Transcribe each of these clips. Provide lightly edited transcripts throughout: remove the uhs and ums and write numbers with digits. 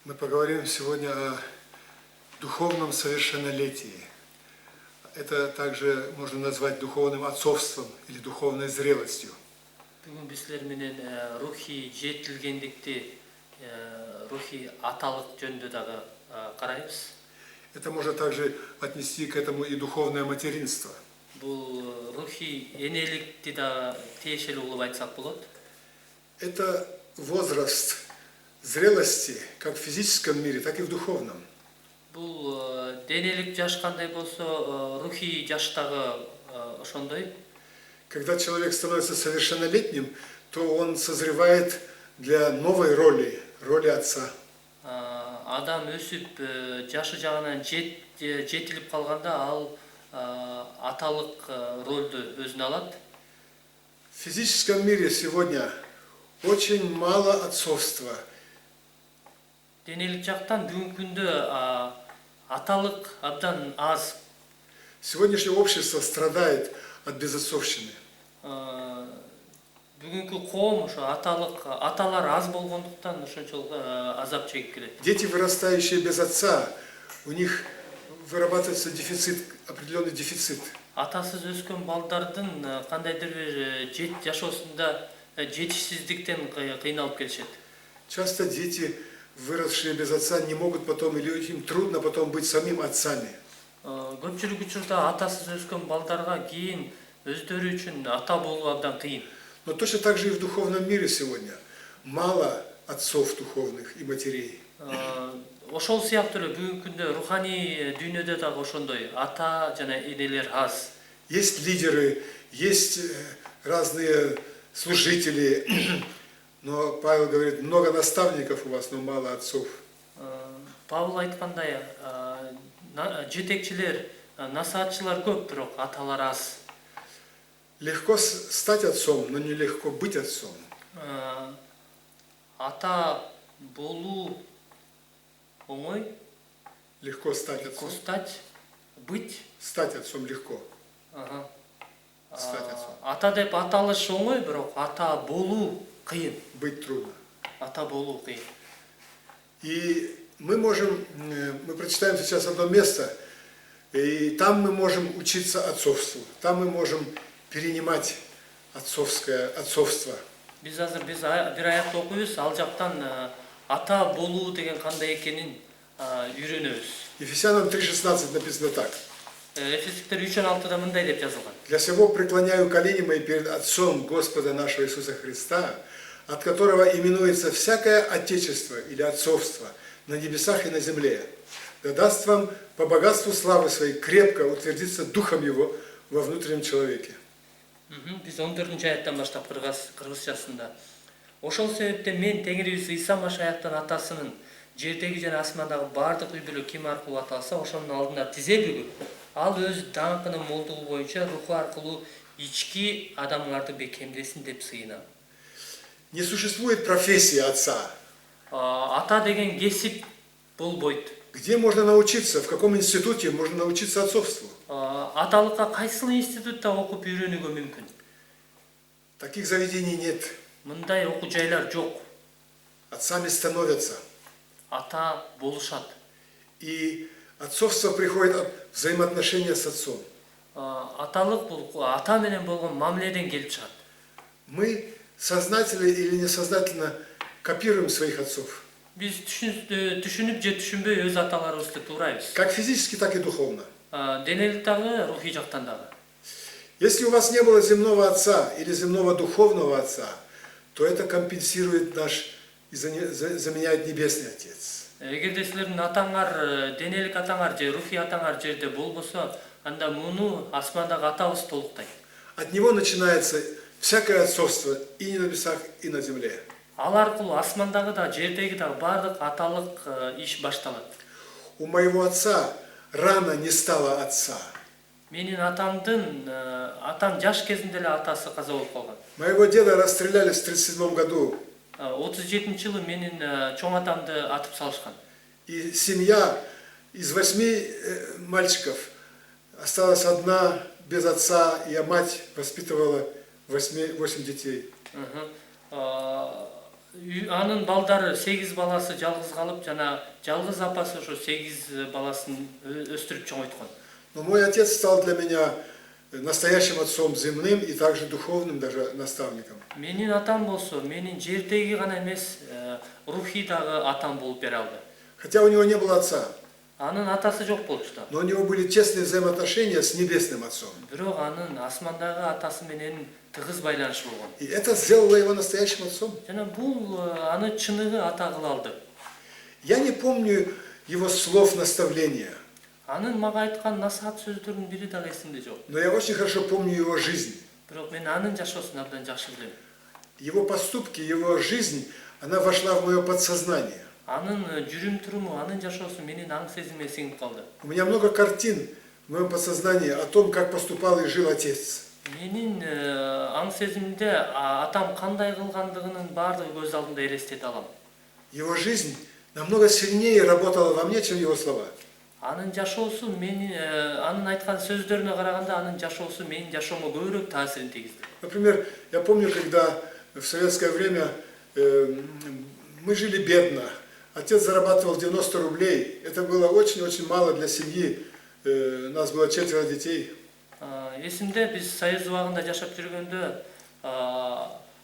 Мы поговорим сегодня о духовном совершеннолетии. Это также можно назвать духовным отцовством или духовной зрелостью. Бүгін біздер менен рухи жетілгендікті, рухи аталық жөнді дағы қараймыз. Это можно также отнести к этому и духовное материнство. Бұл рухи енелікті да тиешелі болып айтсақ болады. Это возраст зрелости как в физическом мире, так и в духовном. Бұл денелік жаш қандай болса, рухи жаштағы ошондой. Когда человек становится совершеннолетним, то он созревает для новой роли, роли отца. Адам өсіп, жашы жағынан жетіліп қалғанда, ал аталық рөлді өзіне алады. В физическом мире сегодня очень мало отцовства. Денелік жақтан бүгінгі күнде аталық абдан аз. Сегодняшнее общество страдает от безотцовщины. Бүгінгі қоғам ошо аталар аз болғандықтан ошончолук азап чегип келет. Дети, вырастающие без отца, у них вырабатывается дефицит, определенный дефицит. Атасыз өскөн балдардын кандайдыр бир 7 жашоосунда жетишсиздиктен кыйналып келишет. Часто дети, выросшие без отца, не могут потом, или им трудно потом быть самим отцами. Көпчүлүк учурда атасыз өскөн балдарга кийин өздөрү үчүн ата болуу абдан кыйын. Но точно так же и в духовном мире сегодня мало отцов духовных и матерей. Ошол сыяктуу эле бүгүнкү күндө руханий дүйнөдө дагы ошондой ата жана энелер аз. Есть лидеры, есть разные служители, но Павел говорит, много наставников у вас, но мало отцов. Павел айткандай, жетекчилер, насаатчылар көп, бирок аталар аз. Легко стать отцом, но нелегко быть отцом. Ата болуу оңой. Легко стать отцом. Стать, быть. Стать отцом легко. Стать отцом. Ата деп аталыш оңой, бирок ата болуу кыйын. Быть трудно. Ата болуу кыйын. И мы прочитаем сейчас одно место, и там мы можем учиться отцовству. Там мы можем перенимать отцовство. Биз азыр бир аятты окуйбуз, ал жактан ата болуу деген кандай экенин үйрөнөбүз. Ефесянам 3:16 написано так. Эфестиктер 3:16 мындай деп жазылган. Для сего преклоняю колени мои перед Отцом Господа нашего Иисуса Христа, от которого именуется всякое отечество или отцовство на небесах и на земле. Да даст вам по богатству славы своей крепко утвердиться духом его во внутреннем человеке. Биз 14 аяттан баштап кыргызчасында. Ошол себептен мен Теңирибиз Иса Машаяктын атасынын жердеги жана асмандагы бардык үй бүлө ким аркылуу аталса, ошонун алдына тизе бүгүп, ал өз даңкынын молдугу боюнча руху аркылуу ички адамдарды бекемдесин деп сыйынам. Не существует профессии отца. Ата деген кесип болбойт. Где можно научиться, в каком институте можно научиться отцовству? Аталыкка кайсыл институтта окуп үйрөнүүгө мүмкүн? Таких заведений нет. Мындай окуу жайлар жок. Отцами становятся. Ата болушат. И отцовство приходит от взаимоотношения с отцом. Аталык бул ата менен болгон мамиледен келип чыгат. Мы сознательно или несознательно копируем своих отцов. Биз түшүнүп же түшүнбөй өз аталарыбызды туурайбыз. Как физически, так и духовно. Денелик дагы, рухий жактан дагы. Если у вас не было земного отца или земного духовного отца, то это компенсирует и заменяет Небесный Отец. Эгерде силердин атаңар, денелик атаңар же рухий атаңар жерде болбосо, анда муну асмандагы атабыз толуктайт. От него начинается всякое отцовство и на небесах, и на земле. Ал аркылуу асмандагы да, жердеги да бардык аталык иш башталат. У моего отца рано не стало отца. Менин атам жаш кезинде эле атасы каза болуп калган. Моего деда расстреляли в 1937 году. 37-жылы менин чоң атамды атып салышкан. И семья из 8 мальчиков осталась одна без отца, и мать воспитывала 8 детей. Анын балдары 8 баласы жалгыз калып, жана жалгыз апасы ошо 8 баласын өстүрүп чоңойткон. Но мой отец стал для меня настоящим отцом земным и также духовным даже наставником. Менин атам болсо, менин жердеги гана эмес, рухий дагы атам болуп бере алды. Хотя у него не было отца, Анын атасы жок болчу да. но у него были тесные взаимоотношения с небесным отцом. Бирок анын асмандагы атасы менен тыгыз байланышы болгон. И это сделало его настоящим отцом. Жана бул аны чыныгы ата кыла алды. Я не помню его слов наставления, Анын мага айткан насаат сөздөрүнүн бири дагы эсимде жок. но я очень хорошо помню его жизнь. Бирок мен анын жашоосун абдан жакшы билем. Его поступки, его жизнь, она вошла в мое подсознание. Анын жүрүм туруму, анын жашоосу менин аң сезиме сиңип калды. У меня много картин в моем подсознании о том, как поступал и жил отец. Менин аң сезимде атам кандай кылгандыгынын баардыгы көз алдымда элестете алам. Его жизнь намного сильнее работала во мне, чем его слова. Анын жашоосу анын айткан сөздөрүнө караганда анын жашоосу менин жашоомо көбүрөөк таасирин тийгизди. Например, я помню, когда в советское время мы жили бедно. Отец зарабатывал 90 рублей. Это было очень-очень мало для семьи. У нас было 4 детей. Эсимде биз Союз убагында жашап жүргөндө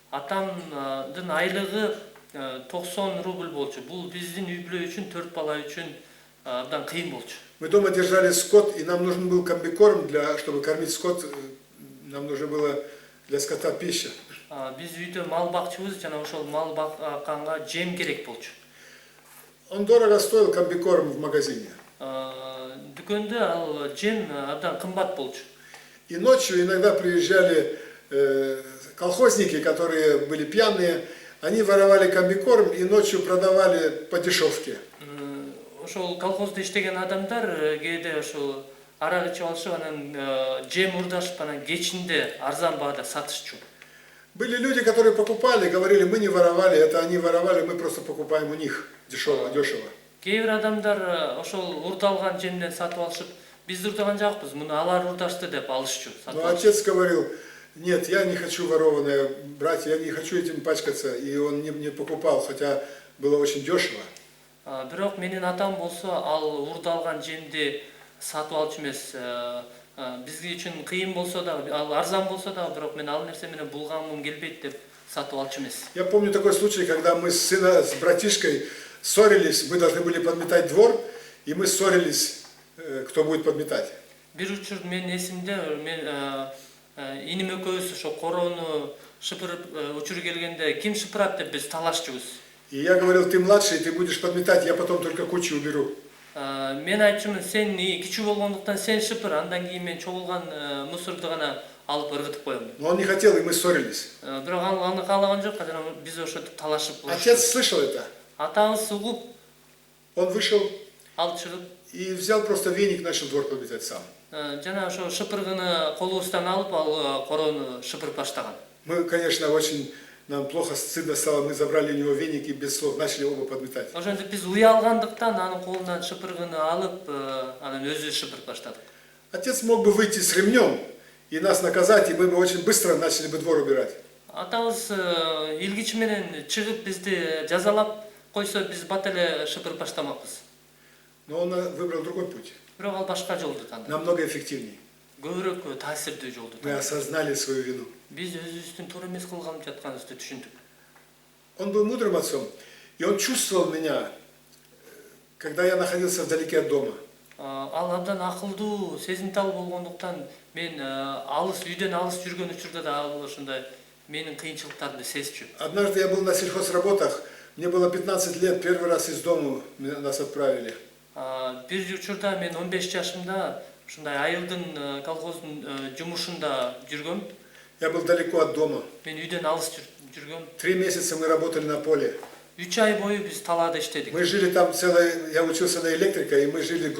атамдын айлыгы 90 рубль болчу. Бул биздин үй бүлө үчүн, 4 бала үчүн абдан кыйын болчу. Мы дома держали скот, и нам нужен был комбикорм, чтобы кормить скот. Нам нужно было для скота пища. Биз үйдө мал бакчыбыз, жана ошол мал бакканга жем керек болчу. Он дорого стоил, комбикорм в магазине. Дүкөндө ал жем абдан кымбат болчу. И ночью иногда приезжали колхозники, которые были пьяные. Они воровали комбикорм и ночью продавали по дешевке. Ошол колхозда иштеген адамдар кээде ошол арак ичип алышып, анан жем урдашып, анан кечинде арзан баада сатышчу. Были люди, которые покупали, говорили, мы не воровали, это они воровали, мы просто покупаем у них дешево. Кээ бир адамдар ошол урдалган жемден сатып алышып, биз урдаган жакпыз, муну алар урдашты деп алышчу. Но отец говорил, нет, я не хочу ворованное брать, я не хочу этим пачкаться, и он не покупал, хотя было очень дешево. Бирок менин атам болсо, ал урдалган жемди сатып алчу эмес. Бизге үчүн кыйын болсо да, ал арзан болсо да, бирок мен ал нерсе менен булганым келбейт деп сатып алчу эмес. Я помню такой случай, когда мы с братишкой ссорились, мы должны были подметать двор, и мы ссорились, кто будет подметать. Бир учур менин эсимде, мен иним экөөбүз ошо короону шыпырып учур келгенде ким шыпырат деп биз талашчубуз. И я говорил, ты младший, ты будешь подметать, я потом только кучу уберу. Мен айтчумун, сен кичүү болгондуктан сен шыпыр, андан кийин мен чогулган мусорду гана алып ыргытып коем. Но он не хотел, и мы ссорились. Бирок ал аны каалаган жок, жана биз ошо талашып. Отец слышал это. Атабыз угуп, Он вышел ал чыгып, и взял просто веник, начал двор подметать сам. жана ошо шыпыргыны колубуздан алып, ал короону шыпырып баштаган. Мы, конечно, нам плохо, стыдно стало, мы забрали у него веник и без слов начали оба подметать. Ошентип биз уялгандыктан анын колунан шыпыргыны алып, анан өзү шыпырып баштадык. Отец мог бы выйти с ремнем и нас наказать, и мы бы очень быстро начали бы двор убирать. Атабыз илгич менен чыгып бизди жазалап койсо, биз бат эле шыпырып баштамакпыз. Но он выбрал другой путь. Бирок ал башка жолду тандады. Намного эффективнее. Көбүрөөк таасирдүү жолду Мы тандады. осознали свою вину. Биз өзүбүздүн туура эмес кылган жатканыбызды түшүндүк. Он был мудрым отцом, и он чувствовал меня, когда я находился вдалеке от дома. Ал абдан акылдуу, сезимтал болгондуктан мен үйдөн алыс жүргөн учурда да ал ошондой менин кыйынчылыктарымды сезчү. Однажды я был на сельхозработах, мне было 15 лет, первый раз из дома нас отправили. Бир учурда мен 15 жашымда ушундай айылдын колхоздун жумушунда жүргөм. Я был далеко от дома. Мен үйдөн алыс жүргөм. 3 месяца мы работали на поле. 3 ай бою биз талаада иштедик. Мы жили там я учился на электрика, и мы жили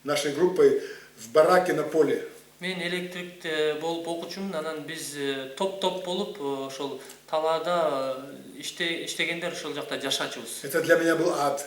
нашей группой в бараке на поле. Мен электрикте болуп окучумун, анан биз топ болуп ошол талаада иштегендер ошол жакта жашачубуз. Это для меня был ад.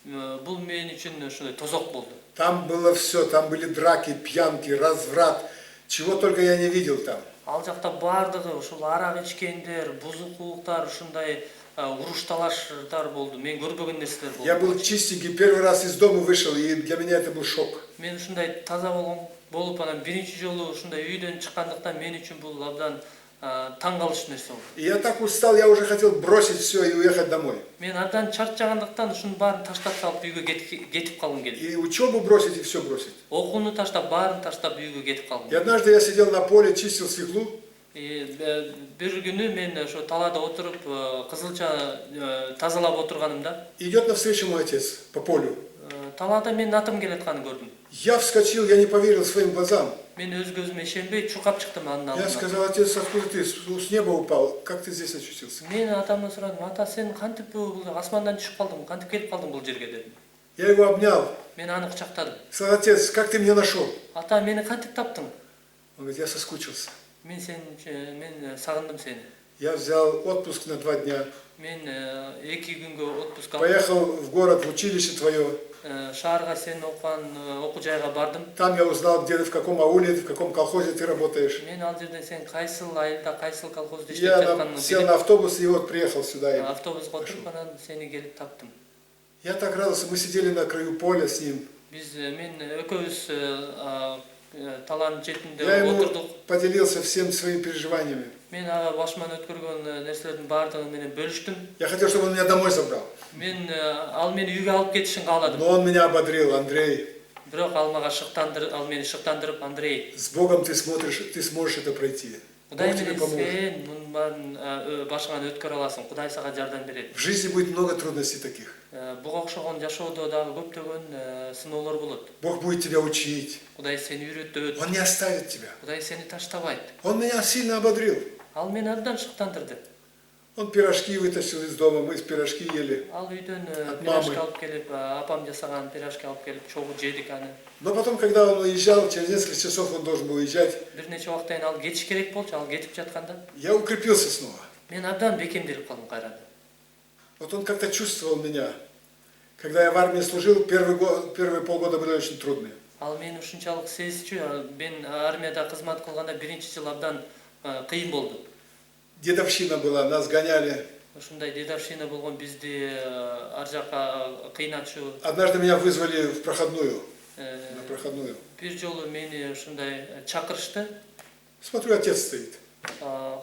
Бул мен үчүн ошондой тозок болду. Там было все, там были драки, пьянки, разврат, чего только я не видел там. Ал жакта бардыгы ушул арак ичкендер, бузукулуктар, ушундай уруш талаштар болду. Мен көрбөгөн нерселер болду. Я был чистенький, первый раз из дома вышел, и для меня это был шок. Мен ушундай таза болуп анан биринчи жолу ушундай үйдөн чыккандыктан мен үчүн бул абдан таң калыштуу нерсе болду. И я так устал, я уже хотел бросить все и уехать домой. Мен абдан чарчагандыктан ушунун баарын таштап салып үйгө кетип калгым келди. И учебу бросить, и все бросить. Окууну таштап, баарын таштап үйгө кетип калдым. И однажды я сидел на поле, чистил свеклу. Бир күнү мен ошо талаада отуруп кызылча тазалап отурганымда Идет навстречу мой отец по полю. талаада менин атам келатканын көрдүм. Я вскочил, я не поверил своим глазам. Мен өз көзүмө ишенбей чуркап чыктым анын Я алдына. сказал: отец, откуда ты? С неба упал. Как ты здесь очутился? Мен атамдан сурадым: ата, сен кантип бул асмандан түшүп калдың, кантип келип калдың бул жерге дедим. Я его обнял. Мен аны кучактадым. Сказал: отец, как ты меня нашел? Ата, мени кантип таптың? Он говорит: я соскучился. Мен сагындым сени. Я взял отпуск на 2 дня. Мен 2 күнгө отпуск алып, Поехал в город, в училище твое. шаарга сен окуган окуу жайга бардым. Там я узнал, где ты, в каком ауле, в каком колхозе ты работаешь. Мен ал жерде сен кайсыл айылда, кайсыл колхозда иштеп Я жатканыңды сел билип, на автобус и вот приехал сюда. И автобуска отуруп анан сени келип таптым. я так радовался, мы сидели на краю поля с ним. Мен экөөбүз талаанын Я четинде ему отурдук. поделился всем своими переживаниями. Мен ага башыман өткөргөн нерселердин баардыгы менен бөлүштүм. Я хотел, чтобы он меня домой забрал. Мен ал мени үйгө алып кетишин кааладым. Но он меня ободрил: Андрей, Бирок ал мени шыктандырып, Андрей, с Богом ты сможешь это пройти. Кудай Бог тебе менен поможет. сен мунун баарын башыңан өткөрө аласың. Кудай сага жардам берет. В жизни будет много трудностей таких. Буга окшогон жашоодо дагы көптөгөн сыноолор болот. Бог будет тебя учить. Кудай сени үйрөтөт. Он не оставит тебя. Кудай сени таштабайт. Он меня сильно ободрил. Ал мени абдан шыктандырды. Он пирожки вытащил из дома, мы пирожки ели. Ал үйдөн От пирожки мамы. алып келип, апам жасаган пирожки алып келип, чогуу жедик аны. Но потом, когда он уезжал, через несколько часов он должен был уезжать, Бир нече убакыттан кийин ал кетиш керек болчу, ал кетип жатканда я укрепился снова. мен абдан бекемделип калдым кайрадан. Вот он как-то чувствовал меня. Когда я в армии служил, первые полгода были очень трудные. Ал мени ушунчалык сезчү, мен армияда кызмат кылганда биринчи жыл абдан кыйын болду. Дедовщина была, нас гоняли. Ушундай дедовщина болгон, бизди ар жака кыйнатчу. Однажды меня вызвали в проходную, на проходную. Бир жолу мени ушундай чакырышты. Смотрю, отец стоит.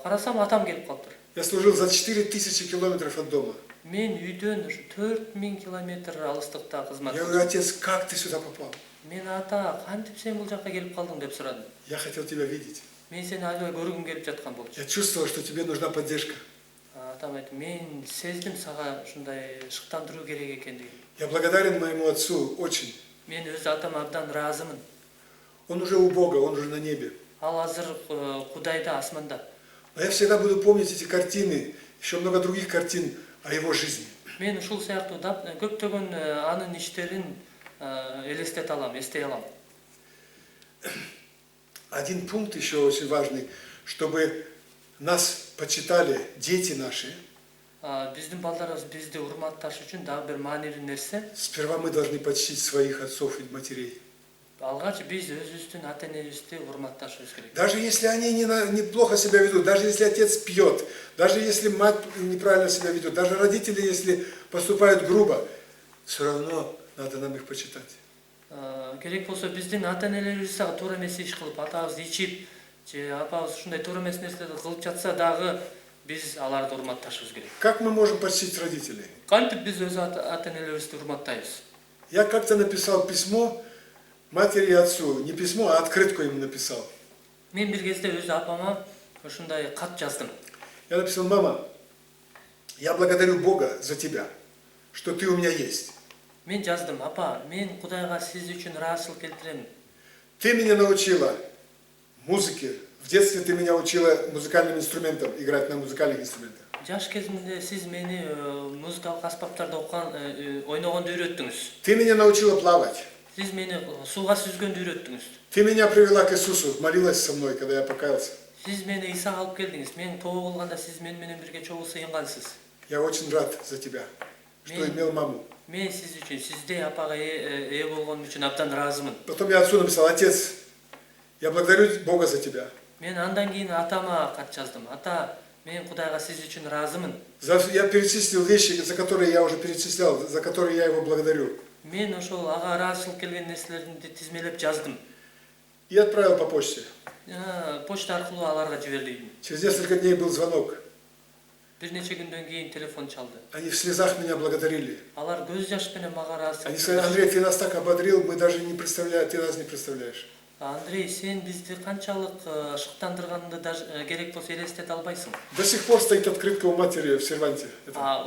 Карасам, атам келип калыптыр. Я служил за 4000 километров от дома. Мен үйдөн ушу 4000 километр алыстыкта кызмат Я кылдым. говорю: отец, как ты сюда попал? Мен ата, кантип сен бул жакка келип калдың деп сурадым. Я хотел тебя видеть. Мен сени аябай көргүм келип жаткан болчу. Я чувствовал, что тебе нужна поддержка. Атам айтты: мен сездим сага ушундай шыктандыруу керек экендигин. Я благодарен моему отцу очень. Мен өз атама абдан ыраазымын. Он уже у Бога, он уже на небе. Ал азыр Кудайда, асманда. Но я всегда буду помнить эти картины, еще много других картин о его жизни. Мен ушул сыяктуу көптөгөн анын иштерин элестете алам, эстей алам. Один пункт еще очень важный, чтобы нас почитали дети наши. Биздин балдарыбыз бизди урматташ үчүн дагы бир маанилүү нерсе. Сперва мы должны почтить своих отцов и матерей. Алгач биз өзүбүздүн ата-энебизди урматташыбыз керек. Даже если они неплохо себя ведут, даже если отец пьет, даже если мать неправильно себя ведет, даже родители, если поступают грубо, все равно надо нам их почитать. Керек болсо биздин ата-энелерибиз дагы туура эмес иш кылып, атабыз ичип, же апабыз ушундай туура эмес нерселерди кылып жатса дагы биз аларды урматташыбыз керек. Как мы можем почтить родителей? Кантип биз өз ата-энелерибизди урматтайбыз? Я как-то написал письмо матери и отцу, не письмо, а открытку им написал. Мен бир кезде өз апама ушундай кат жаздым. Я написал: мама, я благодарю Бога за тебя, что ты у меня есть. Мен жаздым: апа, мен Кудайга сиз үчүн ыраазычылык келтирем. Ты меня научила музыке. В детстве ты меня учила музыкальным инструментам, играть на музыкальных инструментах. Жаш кезимде сиз мени музыкалык аспаптарда ойногонду үйрөттүңүз. Ты меня научила плавать. Сиз мени сууга сүзгөндү үйрөттүңүз. Ты меня привела к Иисусу, молилась со мной, когда я покаялся. Сиз мени Исага алып келдиңиз. Мен тобо болгондо сиз менен бирге чогуу сыйынгансыз. Я очень рад за тебя, что имел маму. Мен сиз үчүн, сиздей апага болгон үчүн абдан ыраазымын. Потом я отцу написал: отец, я благодарю Бога за тебя, Мен андан кийин атама кат жаздым. Ата, мен Кудайга сиз үчүн ыраазымын. Я перечислил вещи, за которые я уже перечислял, за которые я его благодарю. Мен ошол ага ыраазычылык келген нерселерди тизмелеп жаздым. И отправил по почте. Почта аркылуу аларга жибердим. Через несколько дней был звонок. Бир нече күндөн кийин телефон чалды. Они в слезах меня благодарили. Алар көз жаш менен мага ыраазычылык. Они сказали: Андрей, ты нас так ободрил, мы даже не представляем, ты нас не представляешь. Андрей, сен бизди канчалык шыктандырганыңды даже керек болсо элестете албайсың. До сих пор стоит открытка у матери в серванте.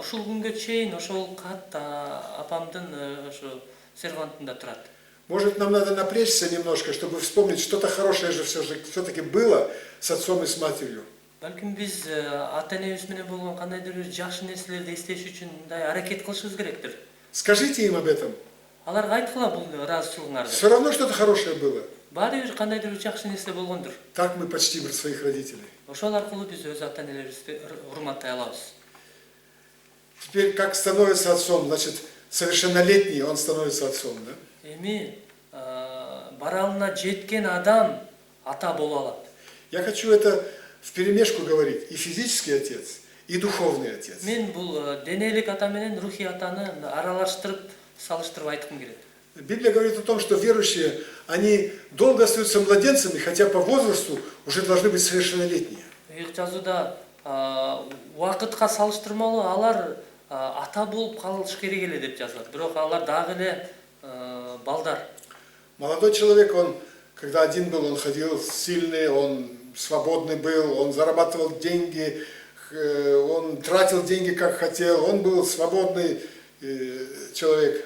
Ушул күнгө чейин ошол кат апамдын ошо сервантында турат. Может, нам надо напрячься немножко, чтобы вспомнить, что-то хорошее же все-таки было с отцом и с матерью. Балким биз ата энебиз менен болгон кандайдыр бир жакшы нерселерди эстеш үчүн мындай аракет кылышыбыз керектир. Скажите им об этом. Аларга айткыла бул ыраазычылыгыңарды. Все равно что-то хорошее было. Баары бир кандайдыр бир жакшы нерсе болгондур. Так мы почтим своих родителей. Ошол аркылуу биз өз ата энебизди урматтай алабыз. Теперь, как становится отцом, значит, совершеннолетний он становится отцом, да? Эми баралына жеткен адам ата боло алат. Я хочу это вперемешку говорить. И физический отец, и духовный отец. Мен бул денелик ата менен рухий атаны аралаштырып, салыштырып айткым келет. Библия говорит о том, что верующие, они долго остаются младенцами, хотя по возрасту уже должны быть совершеннолетние. Жазууда убакытка салыштырмалуу алар ата болуп калыш керек эле деп жазылат. Бирок алар дагы эле балдар. Молодой человек, он, когда один был, он ходил сильный, он свободный был, он зарабатывал деньги, он тратил деньги как хотел, он был свободный человек.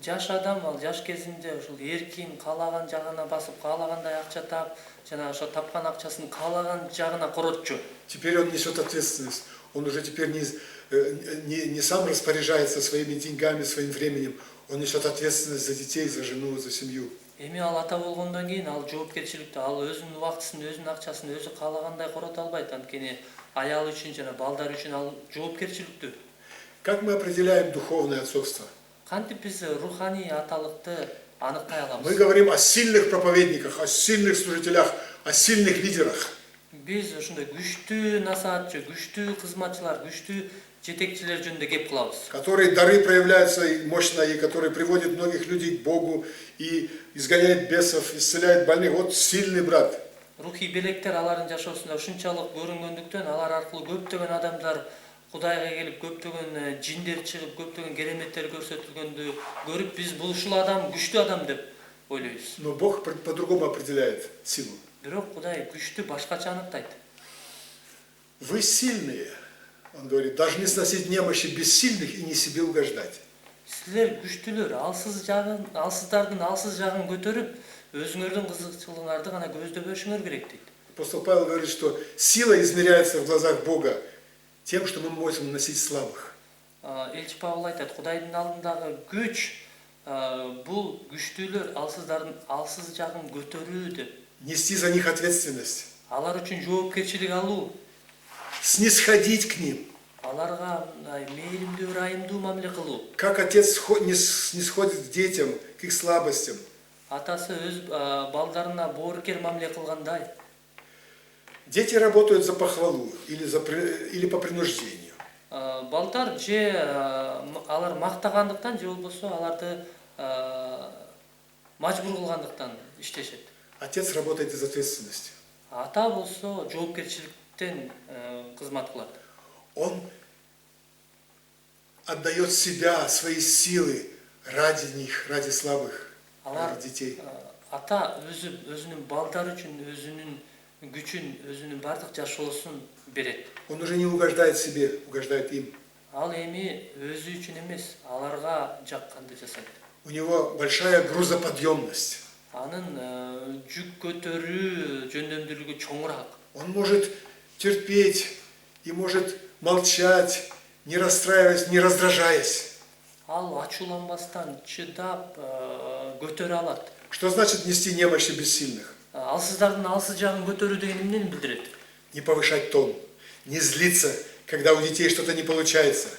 Жаш адам ал жаш кезинде ушул эркин каалаган жагына басып, каалагандай акча таап, жана ошо тапкан акчасын каалаган жагына коротчу. Теперь он несет ответственность. Он уже теперь не сам распоряжается своими деньгами, своим временем. Он несет ответственность за детей, за жену, за семью. Эми ал ата болгондон кийин ал жоопкерчиликти, ал өзүнүн убактысын, өзүнүн акчасын өзү каалагандай корото албайт. Анткени аял үчүн жана балдар үчүн ал жоопкерчиликтүү. Как мы определяем духовное отцовство? Кантип биз руханий аталыкты аныктай алабыз? Мы говорим о сильных проповедниках, о сильных служителях, о сильных лидерах. Биз ошондой күчтүү насаатчы, күчтүү кызматчылар, күчтүү жетекчилер жөнүндө кеп кылабыз. Которые дары проявляются мощно, и которые приводят многих людей к Богу, и изгоняют бесов, исцеляют больных. Вот сильный брат. Рухий белектер алардын жашоосунда ушунчалык көрүнгөндүктөн алар аркылуу көптөгөн адамдар Кудайга келип, көптөгөн жиндер чыгып, көптөгөн кереметтер көрсөтүлгөндү көрүп, биз бул ушул адам күчтүү адам деп ойлойбуз. Но Бог по-другому определяет силу. Бирок Кудай күчтүү башкача аныктайт. Вы сильные, он говорит, должны сносить немощи бессильных и не себе угождать. Силер күчтүүлөр, алсыздардын алсыз жагын көтөрүп, өзүңөрдүн кызыкчылыгыңарды гана көздөбөшүңөр керек дейт. Апостол Павел говорит, что сила измеряется в глазах Бога тем, что мы можем носить слабых. Элчи Павел айтат, Кудайдын алдындагы күч бул күчтүүлөр алсыздардын алсыз жагын көтөрүү деп. Нести за них ответственность. Алар үчүн жоопкерчилик алуу. Снисходить к ним. Аларга мээримдүү, ырайымдуу мамиле кылуу. Как отец снисходит к детям, к их слабостям. Атасы өз балдарына боорукер мамиле кылгандай. Дети работают за похвалу или по принуждению. Балдар же алар мактагандыктан, же болбосо аларды мажбур кылгандыктан иштешет. Отец работает из ответственности. Ата болсо жоопкерчиликтен кызмат кылат. Он отдает себя, свои силы ради них, ради слабых, ради детей. Ата өзүнүн балдар үчүн өзүнүн күчүн, өзүнүн бардык жашоосун берет. Он уже не угождает себе, угождает им. Ал эми өзү үчүн эмес, аларга жакканды жасайт. У него большая грузоподъемность. Анын жүк көтөрүү жөндөмдүүлүгү чоңураак. Он может терпеть и может молчать, не расстраиваясь, не раздражаясь. Ал ачууланбастан чыдап көтөрө алат. Что значит нести немощи бессильных? Алсыздардын алсыз жагын көтөрүү деген эмнени билдирет? Не повышать тон, не злиться, когда у детей что-то не получается.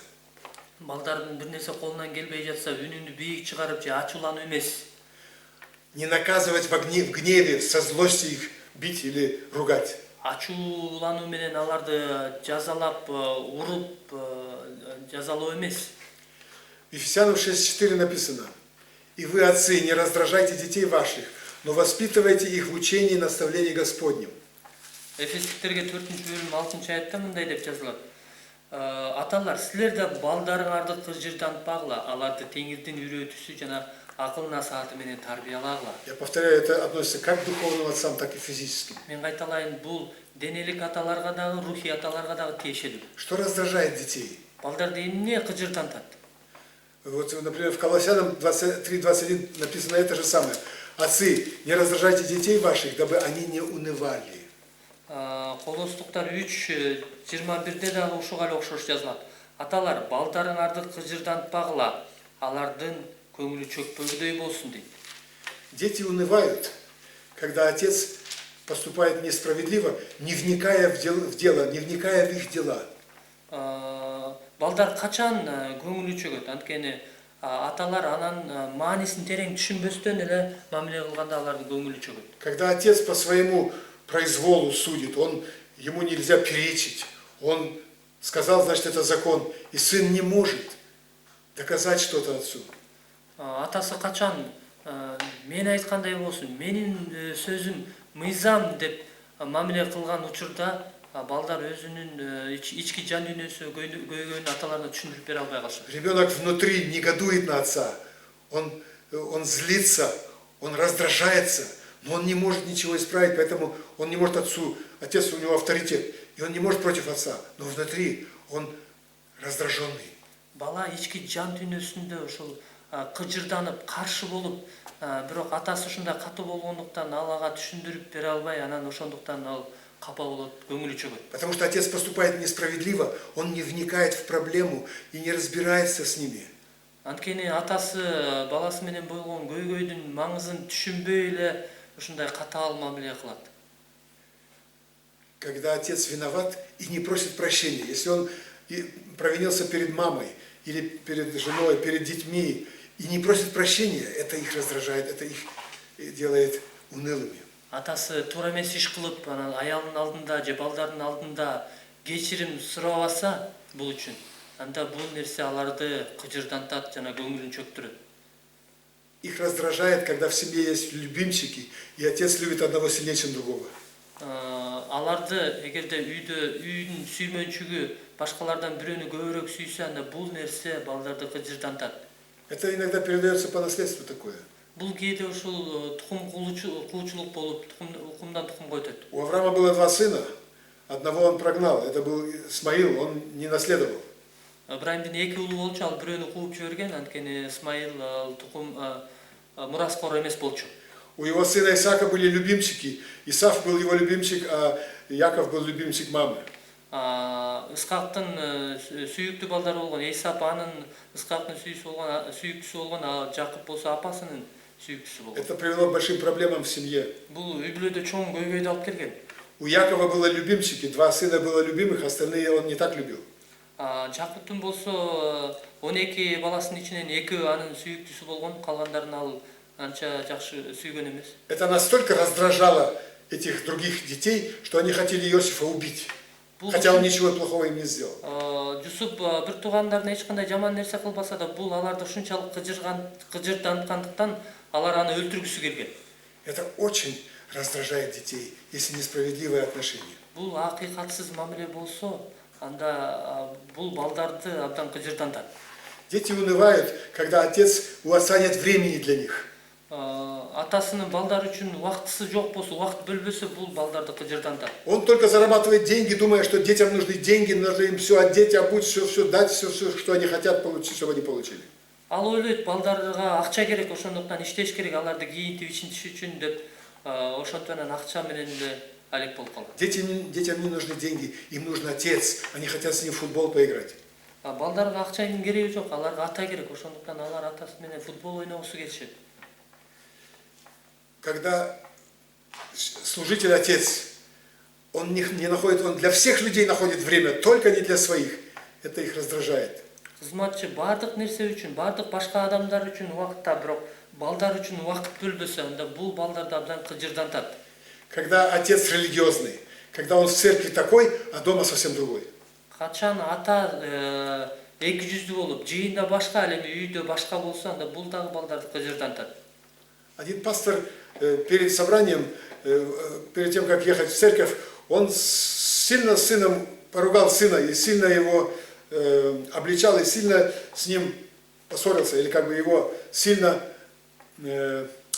Балдардын бир нерсе колунан келбей жатса, үнүңдү бийик чыгарып же ачуулануу эмес. Не наказывать в гневе, со злостью их бить или ругать. ачуулануу менен аларды жазалап, уруп, жазалоо эмес. В Ефесянам 6:4 написано: «И вы, отцы, не раздражайте детей ваших, но воспитывайте их в учении и наставлении Господнем». Эфестиктерге 4-бөлүм 6-аятта мындай деп жазылат. Аталар, силер да балдарыңарды кыжырдантпагыла, аларды теңирдин үйрөтүүсү жана акыл насааты менен тарбиялагыла. Я повторяю, это относится как к духовным отцам, так и физическим. Мен кайталайын, бул денелик аталарга дагы, рухий аталарга дагы тиешелүү. Что раздражает детей? Балдарды эмне кыжырдантат? Вот, например, в Колоссянам 23:21 написано это же самое. Отцы, не раздражайте детей ваших, дабы они не унывали. Колостуктар 3:21-де дагы ушуга эле окшош жазылат. Аталар, балдарыңарды кыжырдантпагыла, алардын көңүлү чөкпөгүдөй болсун дейт. Дети унывают, когда отец поступает несправедливо, не вникая в дело, не вникая в их дела. Балдар качан көңүлү чөгөт, анткени аталар анан маанисин терең түшүнбөстөн эле мамиле кылганда алардын көңүлү чөгөт. Когда отец по своему произволу судит, ему нельзя перечить, он сказал, значит, это закон, и сын не может доказать что-то отцу. Атасы качан мен айткандай болсун, менин сөзүм мыйзам деп мамиле кылган учурда балдар өзүнүн ички жан дүйнөсү көйгөнүн аталарына түшүндүрүп бере албай калышат. Ребенок внутри негодует на отца, он злится, он раздражается, но он не может ничего исправить, поэтому он не может отец у него авторитет, и он не может против отца, но внутри он раздраженный. Бала ички жан дүйнөсүндө ушул кыжырданып, каршы болуп, бирок атасы ушундай катуу болгондуктан ал ага түшүндүрүп бере албай, анан ошондуктан ал капа болот, көңүлү чөгөт. Потому что отец поступает несправедливо, он не вникает в проблему и не разбирается с ними. Анткени атасы баласы менен болгон көйгөйдүн маңызын түшүнбөй эле ушундай катаал мамиле кылат. Когда отец виноват и не просит прощения, если он провинился перед мамой или перед женой, перед детьми, и не просит прощения, это их раздражает, это их делает унылыми. Атасы туура эмес иш кылып, анан аялдын алдында же балдардын алдында кечирим сурабаса бул үчүн, анда бул нерсе аларды кыжырдантат жана көңүлүн чөктүрөт. Их раздражает, когда в семье есть любимчики, и отец любит одного сильнее, чем другого. Аларды эгерде үйдүн сүймөнчүгү башкалардан бирөөнү көбүрөөк сүйсө, анда бул нерсе балдарды кыжырдантат. Это иногда передается по наследству такое. Бул кээде ушул тукум куулчулук болуп, тукумдан тукумга өтөт. У Авраама было 2 сына, одного он прогнал, это был Исмаил, он не наследовал. Ибраимдин 2 уулу болчу, ал бирөөнү кууп жиберген, анткени Исмаил тукум мураскор эмес болчу. У его сына Исаака были любимчики, Исав был его любимчик, а Яков был любимчик мамы. Исхактын сүйүктүү балдары болгон Исап анын Исхактын сүйүктүүсү болгон, Жакып болсо апасынын сүйүктүүсү болгон. Это привело к большим проблемам в семье. Бул үй бүлөдө чоң көйгөйдү алып келген. У Якова было любимчики, 2 сына было любимых, остальные он не так любил. Жакыптын болсо 12 баласынын ичинен 2 анын сүйүктүүсү болгон, калгандарын ал анча жакшы сүйгөн эмес. Это настолько раздражало этих других детей, что они хотели Иосифа убить. Хотя он ничего плохого им не сделал. Жусуп бир туугандарына эч кандай жаман нерсе кылбаса да, бул аларды ушунчалык кыжырданткандыктан алар аны өлтүргүсү келген. Это очень раздражает детей, если несправедливые отношения. Бул акыйкатсыз мамиле болсо, анда бул балдарды абдан кыжырдантат. Дети унывают, когда у отца нет времени для них. Атасынын балдар үчүн убактысы жок болсо, убакыт бөлбөсө, бул балдарды кыжырдантат. Он только зарабатывает деньги, думая, что детям нужны деньги, нужно им все одеть, обуть, все дать, все, что они хотят получить, чтобы они получили. Ал ойлойт, балдарга акча керек, ошондуктан иштеш керек, аларды кийинтип ичинтиш үчүн деп, ошондон акча менен эле алек болуп калат. Детям не нужны деньги, им нужен отец, они хотят с ним в футбол поиграть. Балдарга акчанын кереги жок, аларга ата керек, ошондуктан алар атасы менен футбол ойногусу келишет. Когда служитель отец, он для всех людей находит время, только не для своих, это их раздражает. Кызматчы бардык нерсе үчүн, бардык башка адамдар үчүн убакытта, бирок балдар үчүн убакыт бөлбөсө, анда бул балдарды абдан кыжырдантат. когда отец религиозный, когда он в церкви такой, а дома совсем другой. Качан ата эки жүздүү болуп, жыйында башка, ал эми үйдө башка болсо, анда бул дагы балдарды кыжырдантат. Один пастор перед собранием, перед тем, как ехать в церковь, он сильно с сыном поругал сына и сильно его обличал, и сильно с ним поссорился, или как бы его сильно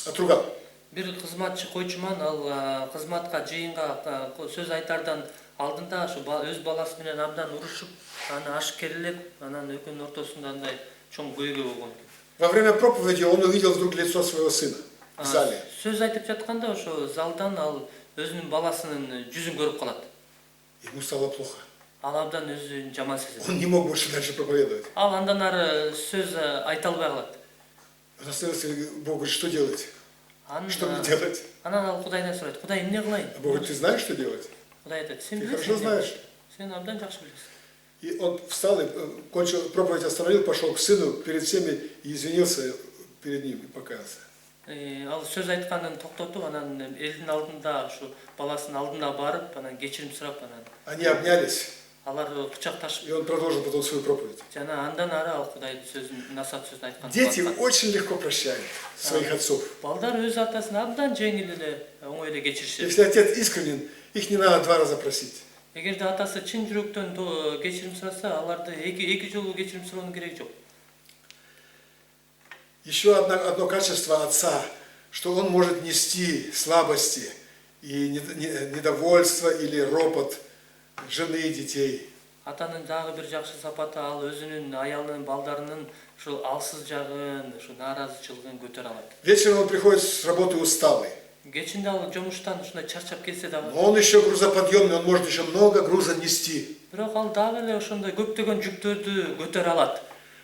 отругал. Бир кызматчы койчуман, ал кызматка жыйынга сөз айтардан алдында өз баласы менен абдан урушуп, аны ашкерлеп, анан экөөнүн ортосунда андай чоң көйгөй болгон. Во время проповеди он увидел вдруг лицо своего сына в зале. Сөз айтып жатканда ошо залдан ал өзүнүн баласынын жүзүн көрүп калат. Ему стало плохо. Ал абдан өзүн жаман сезет. Он не мог больше дальше проповедовать. Ал андан ары сөз айта албай калат. Он остановился и Бог говорит, что делать? Что мне делать? Анан ал Кудайдан сурайт. Кудай, эмне кылайын? А Бог говорит, ты знаешь, что делать? Кудай айтат, сен Ты билесиң. хорошо знаешь. Сен абдан жакшы билесиң. И он встал и кончил проповедь, остановил, пошел к сыну перед всеми и извинился перед ним и покаялся. Ал сөз айтканын токтотуп, анан элдин алдында, ушу баласынын алдына барып, анан кечирим сурап, анан Они обнялись, алар кучакташып, и он продолжил потом свою проповедь. жана андан ары ал Кудайдын сөзүн, насаат сөзүн айткан. Дети очень легко прощают своих отцов. Балдар өз атасын абдан жеңил эле, оңой эле кечиришет. Если отец искренен, их не надо 2 раза просить. Эгерде атасы чын жүрөктөн кечирим сураса, аларды эки жолу кечирим суроонун кереги жок. Еще одно качество отца, что он может нести слабости и недовольство или ропот жены и детей. Атанын дагы бир жакшы сапаты, ал өзүнүн аялынын, балдарынын ушул алсыз жагын, ушу нааразычылыгын көтөрө алат. Вечером он приходит с работы усталый. Кечинде ал жумуштан ушундай чарчап келсе дагы, Но он еще грузоподъемный, он может еще много груза нести. бирок ал дагы эле ошондой көптөгөн жүктөрдү көтөрө алат.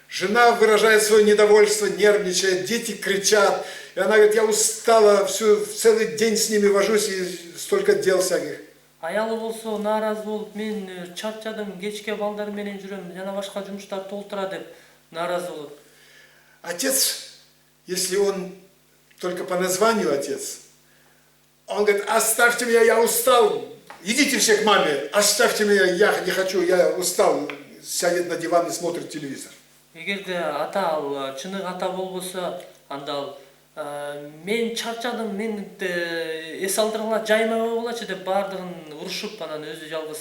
Жена выражает свое недовольство, нервничает, дети кричат. И она говорит, я устала, целый день с ними вожусь, и столько дел всяких. Аялы болсо нааразы болуп, мен чарчадым, кечке балдар менен жүрөм, жана башка жумуштар толтура деп нааразы болот. Отец, если он только по названию отец, он говорит, оставьте меня, я устал, идите все к маме, оставьте меня, я не хочу, я устал, сядет на диван и смотрит телевизор. Эгерде ата ал чыныгы ата болбосо, анда ал мен чарчадым, мен эс алдыргыла жаймабай болочу деп баардыгын урушуп, анан өзү жалгыз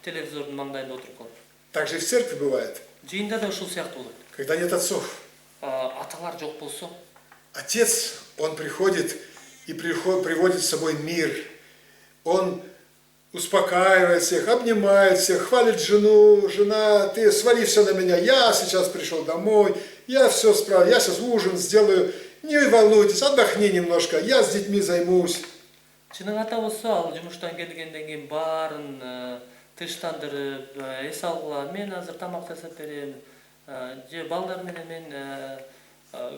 телевизордун маңдайында отуруп калат. Так же и в церкви бывает, Жыйында да ушул сыяктуу болот. когда нет отцов. Аталар жок болсо, Отец, он приходит и приводит с собой мир. Он успокаивает всех, обнимает всех, хвалит жену. Жена, ты свали все на меня, я сейчас пришел домой, я все справлю, я сейчас ужин сделаю. Не волнуйтесь, отдохни немножко, я с детьми займусь. чыныгы ата болсо, ал жумуштан келгенден кийин баарын тыштандырып, эс алгыла, мен азыр тамак жасап берем, же балдар менен мен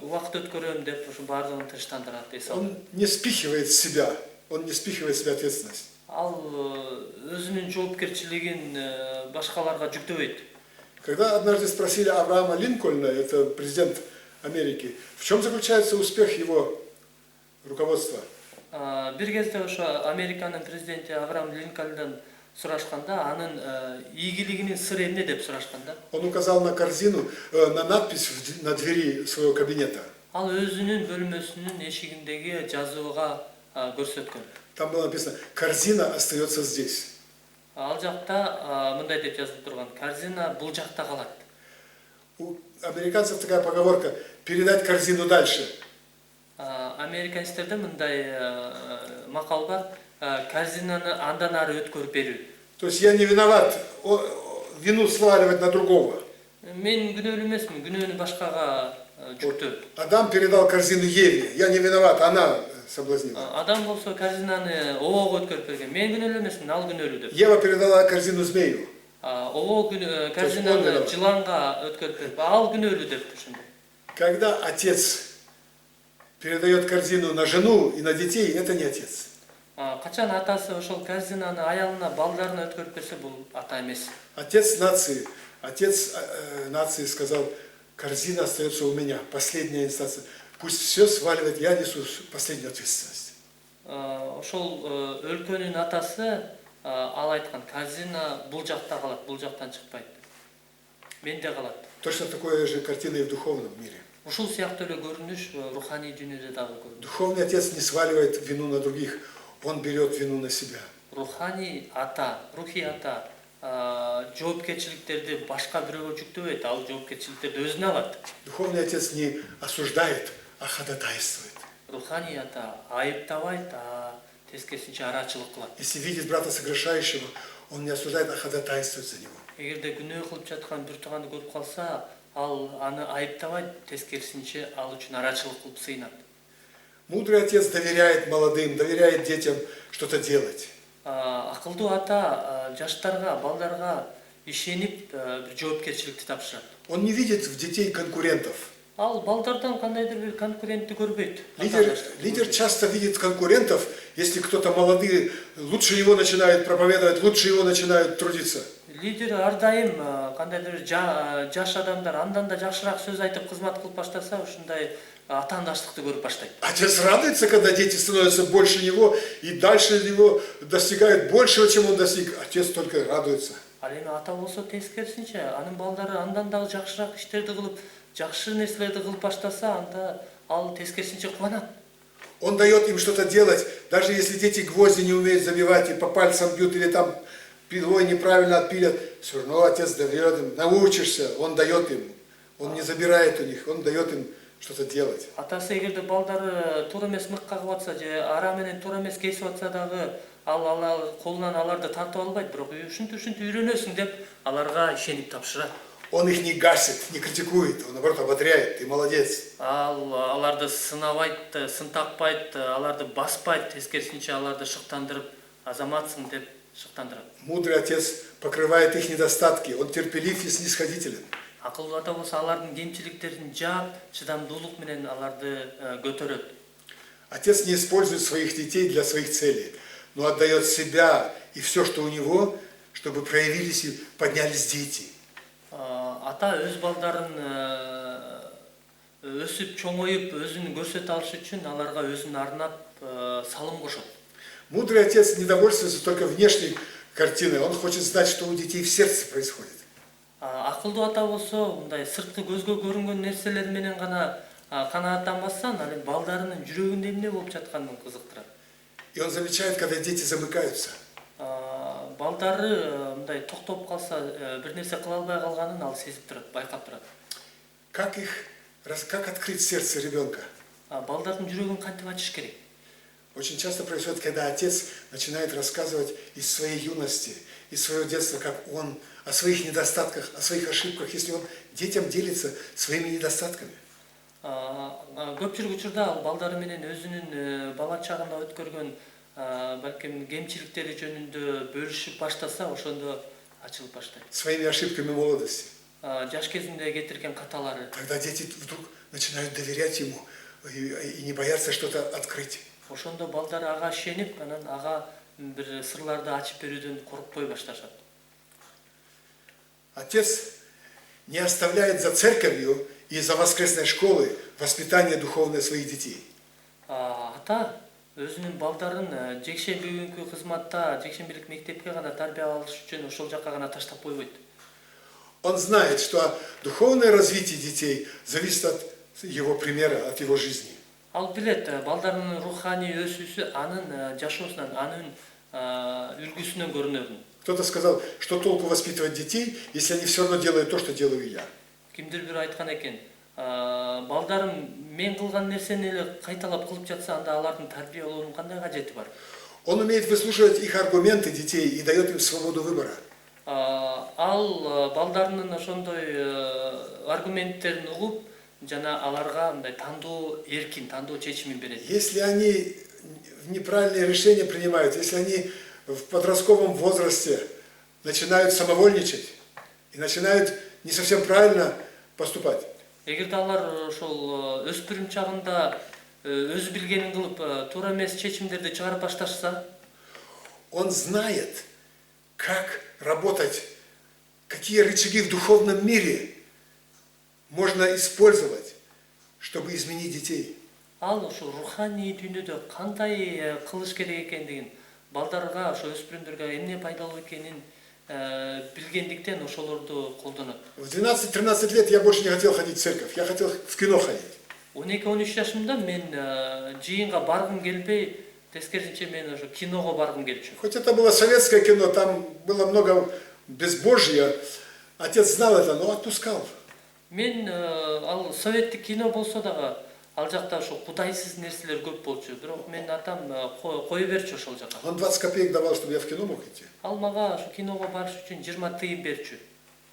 убакыт өткөрөм деп ушу баардыгын тыштандырат, эс алат. Он не спихивает с себя, он не спихивает с себя ответственность. Ал өзүнүн жоопкерчилигин башкаларга жүктөбөйт. Когда однажды спросили Авраама Линкольна, это президент Америки, в чем заключается успех его руководства? Бир кезде ошо Американын президенти Авраам Линкольндан сурашканда, анын ийгилигинин сыры эмне деп сурашканда, Он указал на корзину, на надпись на двери своего кабинета. ал өзүнүн бөлмөсүнүн эшигиндеги жазууга көрсөткөн. Там было написано, корзина остается здесь. Ал жакта мындай деп жазылып турган, корзина бул жакта калат. У американцев такая поговорка, передать корзину дальше. Американецтерде мындай макал бар, корзинаны андан ары өткөрүп берүү. То есть я не виноват, вину сваливать на другого. Мен күнөөлүү эмесмин, күнөөнү башкага жүктөө. Адам передал корзину Еве, я не виноват, она соблазнила. Адам болсо корзинаны обого өткөрүп берген. Мен күнөөлүү эмесмин, ал күнөөлүү деп. Ева передала корзину змею. Обо корзинаны жыланга өткөрүп берип, ал күнөөлүү деп ошондой. Когда отец передает корзину на жену и на детей, это не отец. Качан атасы ошол корзинаны аялына, балдарына өткөрүп берсе, бул ата эмес. Отец нации сказал, корзина остается у меня, последняя инстанция. Пусть все сваливает, я несу последнюю ответственность. ошол өлкөнүн атасы ал айткан, казина бул жакта калат, бул жактан чыкпайт. Менде калат. Точно такое же картина и в духовном мире. Ушул сыяктуу эле көрүнүш руханий дүйнөдө дагы көрүнөт. Духовный отец не сваливает вину на других, он берет вину на себя. Руханий ата, рухий ата жоопкерчиликтерди башка бирөөгө жүктөбөйт, ал жоопкерчиликтерди өзүнө алат. Духовный отец не осуждает, а ходатайствует. Руханий ата айыптабайт, тескерисинче арачылык кылат. Если видит брата согрешающего, он не осуждает, а ходатайствует за него. Эгерде күнөө кылып жаткан бир тууганды көрүп калса, ал аны айыптабайт, тескерисинче ал үчүн арачылык кылып сыйнат. Мудрый отец доверяет молодым, доверяет детям что-то делать. Акылдуу ата жаштарга, балдарга ишенип бир жоопкерчиликти тапшырат. Он не видит в детей конкурентов. Ал балдардан кандайдыр бир конкурентти көрбөйт. Лидер часто видит конкурентов, если кто-то молодые, лучше его начинают проповедовать, лучше его начинают трудиться. Лидер ар дайым кандайдыр жаш адамдар андан да жакшыраак сөз айтып кызмат кылып баштаса, ушундай атаандаштыкты көрүп баштайт. Отец радуется, когда дети становятся больше него и дальше него достигают большего, чем он достиг. Отец только радуется. Ал эми ата болсо тескерисинче, анын балдары андан дагы жакшыраак иштерди кылып, жакшы нерселерди кылып баштаса, анда ал тескерисинче кубанат. Он дает им что-то делать, даже если дети гвозди не умеют забивать и по пальцам бьют или там пилой неправильно отпилят, все равно отец дает им, научишься, он дает им, он не забирает у них, он дает им что-то делать. Атасы эгерде балдары туура эмес мык кагып атса же ара менен туура эмес кесип атса дагы ал колунан аларды тартып албайт, бирок ушинтип үйрөнөсүң деп аларга ишенип тапшырат. Он их не гасит, не критикует, он наоборот ободряет, ты молодец. Аларды сынабайт, сын такпайт, аларды баспайт, тескерисинче аларды шыктандырып, азаматсың деп шыктандырат. Мудрый отец покрывает их недостатки, он терпелив и снисходителен. Акылдуу ата болсо алардын кемчиликтерин жаап, чыдамдуулук менен аларды көтөрөт. Отец не использует своих детей для своих целей, но отдает себя и все, что у него, чтобы проявились и поднялись дети. Ата өз балдарын өсүп, чоңоюп, өзүн көрсөтө алыш үчүн аларга өзүн арнап салым кошот. Мудрый отец не довольствуется только внешней картиной, он хочет знать, что у детей в сердце происходит. Акылдуу ата болсо, мындай сырткы көзгө көрүнгөн нерселер менен гана канааттанбастан, ал балдарынын жүрөгүндө эмне болуп жатканын кызыктырат. И он замечает, когда дети замыкаются. Балдары мындай токтоп калса, бир нерсе кыла албай калганын ал сезип турат, байкап турат. Как открыть сердце ребенка? Балдардын жүрөгүн кантип ачыш керек? Очень часто происходит, когда отец начинает рассказывать из своей юности, из своего детства, как он о своих недостатках, о своих ошибках, если он детям делится своими недостатками. Көпчүлүк учурда ал балдары менен өзүнүн бала чагында өткөргөн балким кемчиликтери жөнүндө бөлүшүп баштаса, ошондо ачылып баштайт. Своими ошибками молодости. Жаш кезинде кетирген каталары. Когда дети вдруг начинают доверять ему и не боятся что-то открыть. Ошондо балдары ага ишенип, анан ага бир сырларды ачып берүүдөн коркпой башташат. Отец не оставляет за церковью и за воскресной школой воспитание духовное своих детей. Ата өзүнүн балдарын жекшемби күнкү кызматта, жекшембилик мектепке гана тарбия алыш үчүн ошол жакка гана таштап койбойт. Он знает, что духовное развитие детей зависит от его примера, от его жизни. Ал билет, балдарынын руханий өсүүсү анын жашоосунан, анын үлгүсүнөн көрүнөт. Кто-то сказал, что толку воспитывать детей, если они все равно делают то, что делаю я. Кимдир бир айткан экен, балдарым мен кылган нерсени эле кайталап кылып жатса, анда алардын тарбиялоонун кандай кажети бар? Он умеет выслушивать их аргументы детей и дает им свободу выбора. Ал балдарынын ошондой аргументтерин угуп, жана аларга мындай тандоо эркин, тандоо чечимин берет. Если они неправильные решения принимают, если они в подростковом возрасте начинают самовольничать и начинают не совсем правильно поступать. Эгерде алар ошол өспүрүм чагында өз билгенин кылып, туура эмес чечимдерди чыгарып башташса, он знает, как работать, какие рычаги в духовном мире можно использовать, чтобы изменить детей. ал ошо руханий дүйнөдө кандай кылыш керек экендигин, балдарга, ошо өспүрүмдөргө эмне пайдалуу экенин билгендиктен ошолорду колдонот. В 12-13 лет я больше не хотел ходить в церковь, я хотел в кино ходить. 12-13 жашымда мен жыйынга баргым келбей, тескерисинче мен ошо киного баргым келчү. Хоть это было советское кино, там было много безбожья, отец знал это, но отпускал. Мен ал советтик кино болсо дагы, ал жакта ошо кудайсыз нерселер көп болчу. Бирок мен атам кое берчү ошол жака. Он 20 копеек давал, чтобы я в кино мог идти. Ал мага ошо киного барыш үчүн 20 тыйын берчү.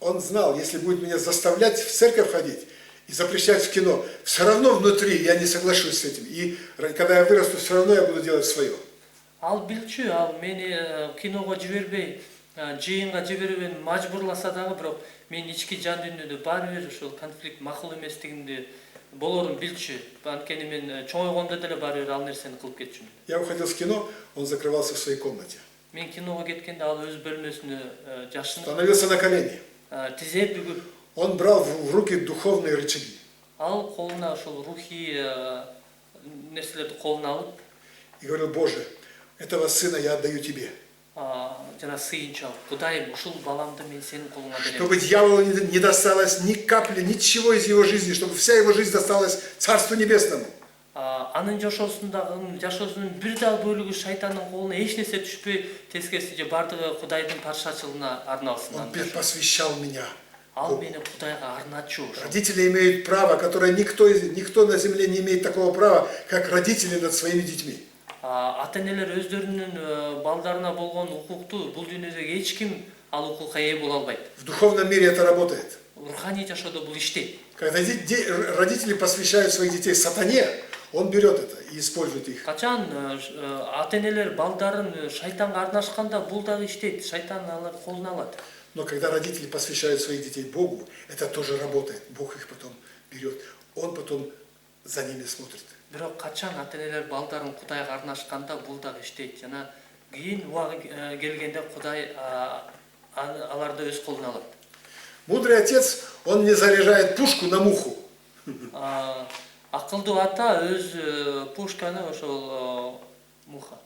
Он знал, если будет меня заставлять в церковь ходить и запрещать в кино, все равно внутри я не соглашусь с этим. И когда я вырасту, все равно я буду делать свое. Ал билчү, ал мени киного жибербей, жыйынга жибербей мажбурласа дагы, бирок мен ички жан дүйнөдө баары бир ошол конфликт макул эместигимди болорун билчү. Анткени мен чоңойгондо деле баары бир ал нерсени кылып кетчүмүн. Я уходил в кино, он закрывался в своей комнате. Мен киного кеткенде ал өз бөлмөсүнө жашынып, Становился на колени. тизе бүгүп, Он брал в руки духовные рычаги. ал колуна ошол рухий нерселерди колуна алып, И говорил: Боже, этого сына я отдаю тебе. жана сыйынча, Кудайым, ушул баламды мен сенин колуңа берем. Чтобы дьяволу не досталось ни капли, ничего из его жизни, чтобы вся его жизнь досталась Царству Небесному. Анын жашоосунун бир дагы бөлүгү шайтандын колуна эч нерсе түшпөй, тескерисинче бардыгы Кудайдын патшачылыгына арналсын. Он посвящал меня. Ал мени Кудайга арначу. Родители имеют право, которое никто на земле не имеет такого права, как родители над своими детьми. Ата-энелер өздөрүнүн балдарына болгон укукту бул дүйнөдөгү эч ким ал укукка ээ боло албайт. В духовном мире это работает. Руханий жашоодо бул иштейт. Когда родители посвящают своих детей сатане, он берет это и использует их. Качан ата-энелер балдарын шайтанга арнашканда бул дагы иштейт, шайтан аларды колуна алат. Но когда родители посвящают своих детей Богу, это тоже работает. Бог их потом берет, он потом за ними смотрит. Бирок качан ата-энелер балдарын Кудайга арнашканда бул дагы иштейт. Жана кийин убагы келгенде Кудай аларды өз колуна алат. Мудрый отец, он не заряжает пушку на муху. Акылдуу ата өз пушканы ошол муха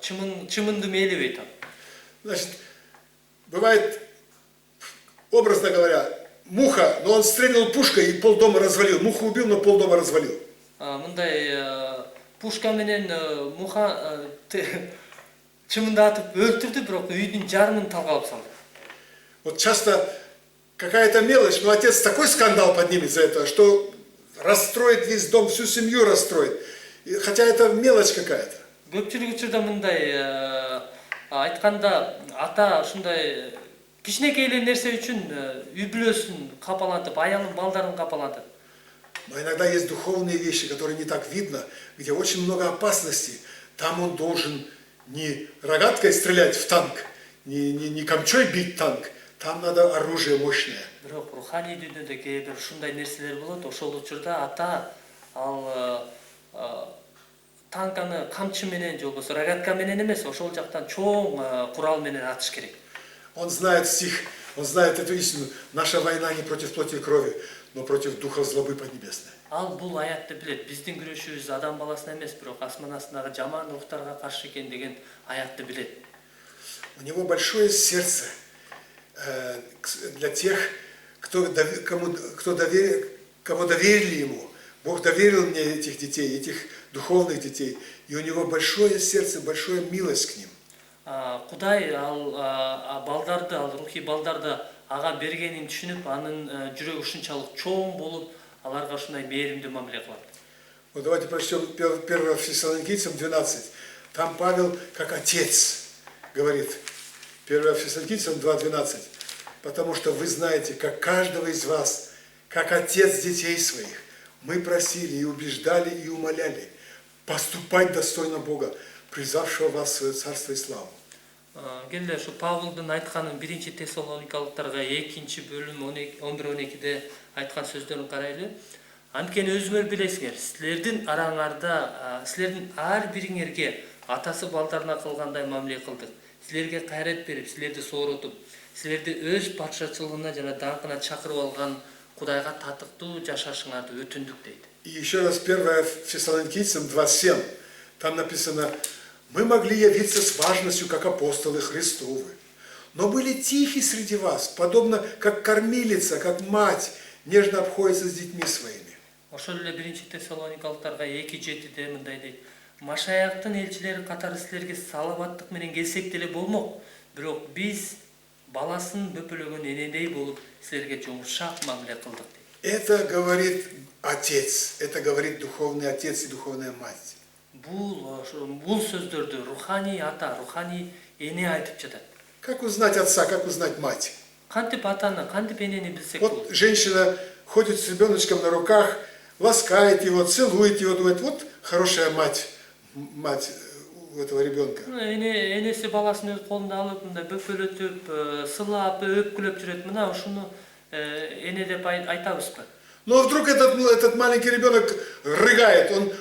чымынды мээлебейт. Значит, бывает, образно говоря, муха, но он стрельнул пушкой и полдома развалил. Муху убил, но полдома развалил. Мындай пушка менен муха чымынды атып өлтүрдү, бирок үйдүн жарымын талкалап салды. Вот часто какая-то мелочь, но отец такой скандал поднимет за это, что расстроит весь дом, всю семью расстроит. Хотя это мелочь какая-то. Көпчүлүк учурда мындай айтканда ата ушундай кичинекей эле нерсе үчүн үй бүлөсүн капалантып, аялын, балдарын капалантат. Но иногда есть духовные вещи, которые не так видно, где очень много опасностей. Там он должен не рогаткой стрелять в танк, не камчой бить танк. Там надо оружие мощное. Бирок руханий дүйнөдө кээ бир ушундай нерселер болот. Ошол учурда ата ал танканы камчы менен же болбосо рогатка менен эмес, ошол жактан чоң курал менен атыш керек. Он знает стих, он знает эту истину. Наша война не против плоти и крови, но против духа злобы поднебесной. Ал бул аятты билет. Биздин күрөшүбүз адам баласына эмес, бирок асман астындагы жаман рухтарга каршы экен деген аятты билет. У него большое сердце для тех, кого доверили ему. Бог доверил мне этих детей, этих духовных детей, и у него большое сердце, большая милость к ним. Кудай ал балдарды, ал рухий балдарды ага бергенин түшүнүп, анын жүрөгү ушунчалык чоң болуп, аларга ушундай мээримдүү мамиле кылат. Вот давайте прочтем 1 Фессалоникийцам 12. Там Павел, как отец, говорит, 1 Фессалоникийцам 2:12. Потому что вы знаете, как каждого из вас, как отец детей своих, мы просили и убеждали и умоляли поступать достойно Бога, призвавшего вас в свое царство и славу. Келе ушу Павлдын айтканын 1 Тессалоникалыктарга 2 бөлүм 11-12де айткан сөздөрүн карайлы. Анткени өзүңөр билесиңер, силердин араңарда, силердин ар бириңерге атасы балдарына кылгандай мамиле кылдык. Силерге кайрат берип, силерди сооротуп, силерди өз патшачылыгына жана даңкына чакырып алган Кудайга татыктуу жашашыңарды өтүндүк дейт. И еще раз 1 Фессалоникийцам 2:7. Там написано: «Мы могли явиться с важностью, как апостолы Христовы, но были тихи среди вас, подобно как кормилица, как мать нежно обходится с детьми своими». Ошол эле 1 Тессалоникалыктарга 2:7 мындай дейт. Машаяктын элчилери катары силерге саламаттык менен келсек деле болмок. Бирок биз баласын бөпөлөгөн энедей болуп силерге жумшак мамиле кылдык дейт. Это говорит отец, это говорит духовный отец и духовная мать. Бул сөздөрдү руханий ата, руханий эне айтып жатат. Как узнать отца, как узнать мать? Кантип атаны, кантип энени билсек болот. Вот женщина ходит с ребеночком на руках, ласкает его, целует его, думает: вот хорошая мать у этого ребенка. Энеси баласын өз колунда алып, мындай бөпөлөтүп, сылап, өпкүлөп жүрөт. Мына ушуну эне деп айтабызбы? Но вдруг этот маленький ребенок рыгает, он,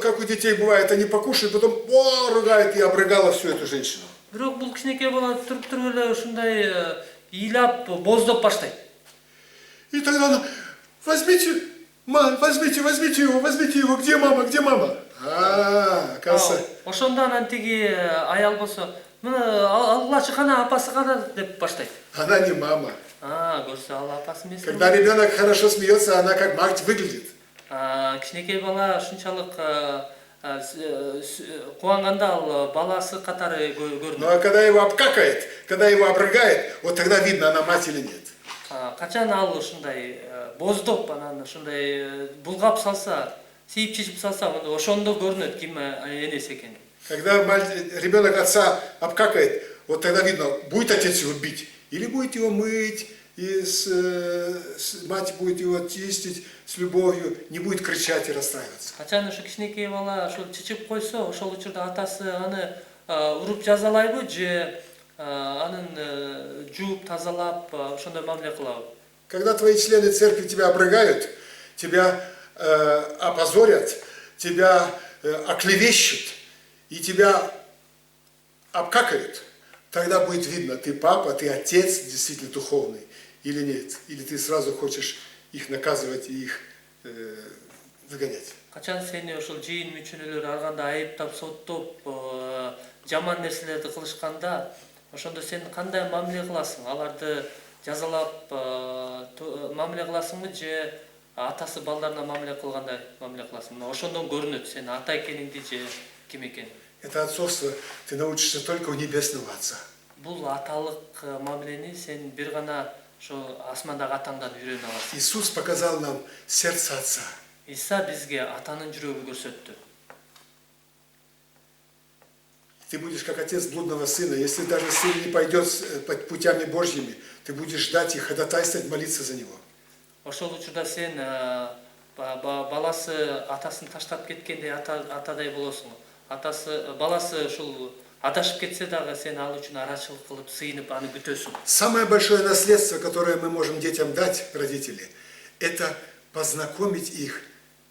как у детей бывает, они покушают, потом рыгает и обрыгала всю эту женщину. Бирок бул кичинекей бала туруп эле ушундай ыйлап, боздоп баштайт. И тогда она: возьмите его, где мама, где мама? Оказывается. Ошондо анан тиги аял болсо, мына аллачы кана, апасы кана деп баштайт. Она не мама. Көрсө ал апасы эмес. Когда ребенок хорошо смеется, она как мать выглядит. Кичинекей бала ушунчалык кубанганда ал баласы катары көрүнөт. Ну а когда его обкакает, когда его обрыгает, вот тогда видно, она мать или нет. Качан ал ушундай боздоп, анан ушундай булгап салса, сейип чечип салса, ошондо көрүнөт ким энеси экени. Когда ребенок отца обкакает, вот тогда видно, будет отец его бить, или будет его мыть, и мать будет его чистить с любовью, не будет кричать и расстраиваться. Качан ушу кичинекей бала ошол чечип койсо, ошол учурда атасы аны уруп жазалайбы же анын жууп тазалап ошондой мамиле кылабы? Когда твои члены церкви тебя обрыгают, тебя опозорят, тебя оклевещут и тебя обкакают, тогда будет видно, ты папа, ты отец действительно духовный или нет. Или ты сразу хочешь их наказывать и их выгонять. Качан сени ошол жыйын мүчөлөр арганда айыптап, соттоп, жаман нерселерди кылышканда, ошондо сен кандай мамиле кыласың? Аларды жазалап мамиле кыласыңбы же атасы балдарына мамиле кылгандай мамиле кыласың? Ошондон көрүнөт сен ата экениңди же ким экениң. Это отцовство ты научишься только у небесного Отца. Бул аталык мамилени сен бир гана ошо асмандагы атаңдан үйрөнө аласың. Иисус показал нам сердце Отца. Иса бизге атанын жүрөгүн көрсөттү. Ты будешь как отец блудного сына. Если даже сын не пойдет путями Божьими, ты будешь ждать и ходатайствовать, молиться за него. Ошол учурда сен баласы атасын таштап кеткенде атадай болосуң. Баласы ушул адашып кетсе дагы сен ал үчүн арачылык кылып, сыйынып аны күтөсүң. Самое большое наследство, которое мы можем детям дать, родители, это познакомить их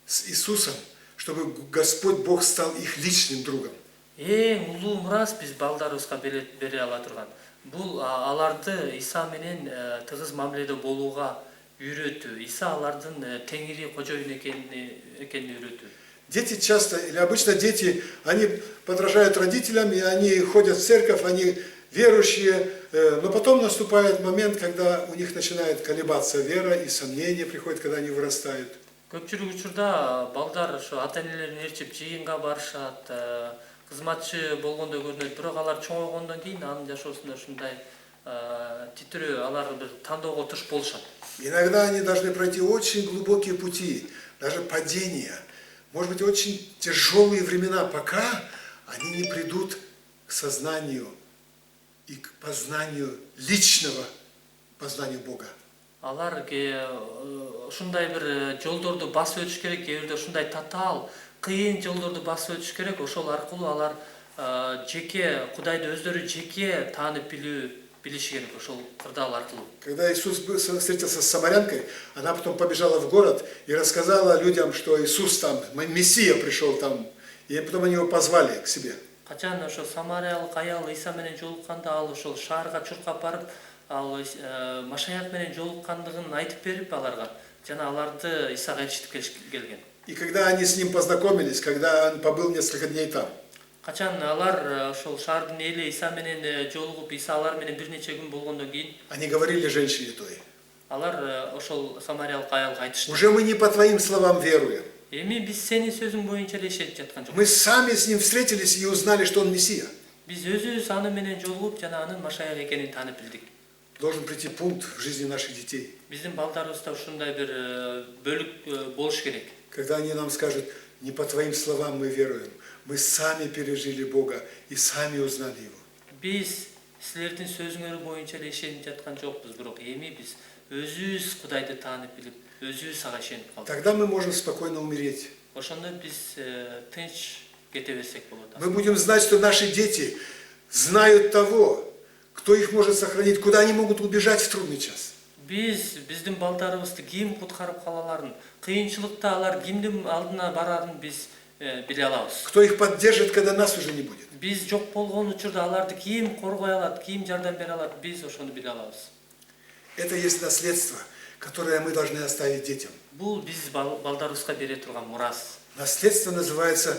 с Иисусом, чтобы Господь Бог стал их личным другом. Эң улуу мурас биз балдарыбызга бере ала турган. Бул аларды Иса менен тыгыз мамиледе болууга үйрөтүү. Иса алардын теңири кожоюн экенин үйрөтүү. Дети часто, или обычно дети, они подражают родителям, и они ходят в церковь, они верующие, но потом наступает момент, когда у них начинает колебаться вера, и сомнения приходят, когда они вырастают. Көпчүлүк учурда балдар ошо ата-энелерин ээрчип жыйынга барышат, кызматчы болгондой көрүнөт, бирок алар чоңойгондон кийин анын жашоосунда ушундай титирөө, алар бир тандоого туш болушат. Иногда они должны пройти очень глубокие пути, даже падения, может быть, очень тяжелые времена, пока они не придут к сознанию и к познанию личного, познанию Бога. Алар ушундай бир жолдорду басып өтүш керек, кээ бирде ушундай татаал, кыйын жолдорду басып өтүш керек. Ошол аркылуу алар жеке Кудайды өздөрү жеке таанып билиши керек, ошол кырдаал аркылуу. Когда Иисус встретился с самарянкой, она потом побежала в город и рассказала людям, что Иисус там, Мессия пришел там, и потом они его позвали к себе. Качан ошо самариялык аял Иса менен жолукканда ал ошол шаарга чуркап барып, ал Машаяк менен жолуккандыгын айтып берип аларга, жана аларды Исага элчитип келген. И когда они с ним познакомились, когда он побыл несколько дней там, Качан алар ошол шаардын эли Иса менен жолугуп, Иса алар менен бир нече күн болгондон кийин они говорили женщине той: алар ошол самариялык аялга айтышты. уже мы не по твоим словам веруем. Эми биз сенин сөзүң боюнча эле ишенип жаткан жокпуз. Мы сами с ним встретились и узнали, что он Мессия. Биз өзүбүз аны менен жолугуп, жана анын Машаяк экенин таанып билдик. Должен прийти пункт в жизни наших детей, Биздин балдарыбызда ушундай бир бөлүк болуш керек. когда они нам скажут: не по твоим словам мы веруем, мы сами пережили Бога и сами узнали Его. Биз силердин сөзүңөр боюнча эле ишенип жаткан жокпуз, бирок эми биз өзүбүз Кудайды таанып билип, өзүбүз ага ишенип калдык. Тогда мы можем спокойно умереть. Ошондо биз тынч кете берсек болот. Мы будем знать, что наши дети знают того, кто их может сохранить, куда они могут убежать в трудный час. Биздин балдарыбызды ким куткарып калаларын, кыйынчылыкта алар кимдин алдына барарын биз биле алабыз. Кто их поддержит, когда нас уже не будет. Биз жок болгон учурда аларды ким коргой алат, ким жардам бере алат, биз ошону биле алабыз. Это есть наследство, которое мы должны оставить детям. Бул биз балдарыбызга бере турган мурас. Наследство называется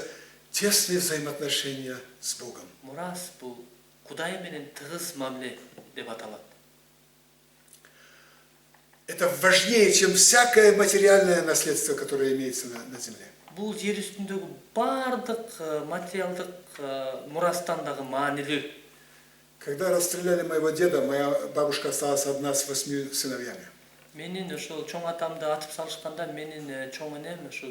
тесные взаимоотношения с Богом. Мурас бул Кудай менен тыгыз мамиле деп аталат. Это важнее, чем всякое материальное наследство, которое имеется на земле. Бул жер үстүндөгү бардык материалдык мурастан дагы маанилүү. Когда расстреляли моего деда, моя бабушка осталась одна с 8 сыновьями. Менин ошол чоң атамды атып салышканда менин чоң энем ошо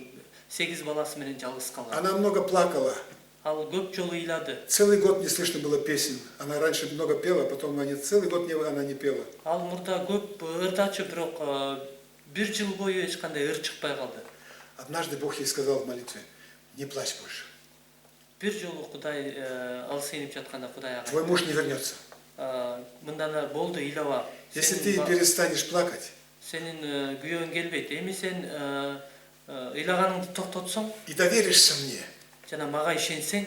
8 баласы менен жалгыз калган. Она много плакала. Ал көп жолу ыйлады. Целый год не слышно было песен. Она раньше много пела, потом целый год она не пела. Ал мурда көп ырдачы, бирок бир жыл бою эч кандай ыр чыкпай калды. Однажды Бог ей сказал в молитве: не плачь больше. Бир жолу Кудай алсыйнып жатканда Кудай ага: твой муж не вернется. Мындана болду, ыйлаба. Если ты перестанешь плакать, Сенин күйөөң келбейт. Эми сен ыйлаганыңды токтотсоң и доверишься мне, жана мага ишенсең,